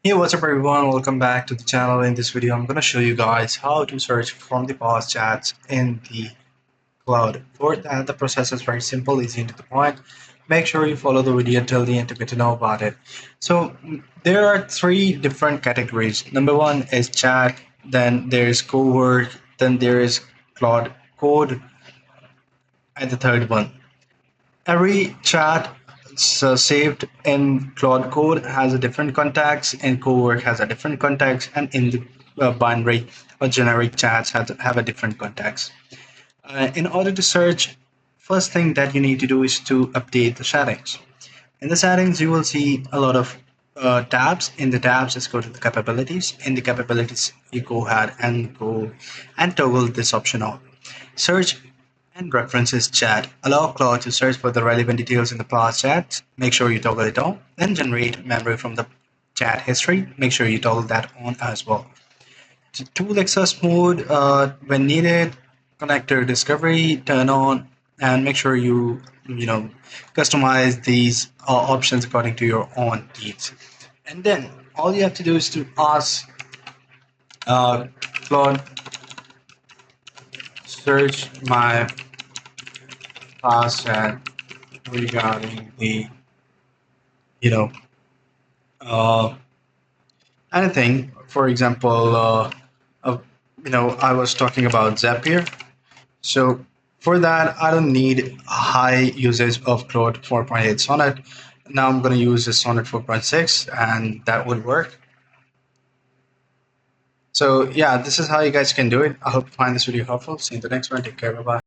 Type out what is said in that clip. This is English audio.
Hey, what's up everyone? Welcome back to the channel. In this video, I'm going to show you guys how to search from the past chats in the cloud. For that, the process is very simple, easy and to the point. Make sure you follow the video until the end to get to know about it. So there are three different categories. Number one is chat, then there's co-work, then there is Claude code, and the third one. Every chat saved in Claude Code has a different context, in Cowork has a different context, and in the binary or generic chats have a different context. In order to search, first thing that you need to do is to update the settings. In the settings, you will see a lot of tabs. In the tabs, just go to the capabilities. In the capabilities, you go ahead and go and toggle this option on. Search and references chat. Allow Claude to search for the relevant details in the past chats. Make sure you toggle it on. Then generate memory from the chat history. Make sure you toggle that on as well. Tool access mode when needed. Connector discovery turn on, and make sure you customize these options according to your own needs. And then all you have to do is to ask Claude, search my past chat regarding the you know uh, anything. For example, uh, I was talking about Zapier. So for that, I don't need high usage of Claude 4.8 Sonnet. Now I'm going to use the Sonnet 4.6, and that would work. So yeah, this is how you guys can do it. I hope you find this video helpful. See you in the next one. Take care. Bye bye.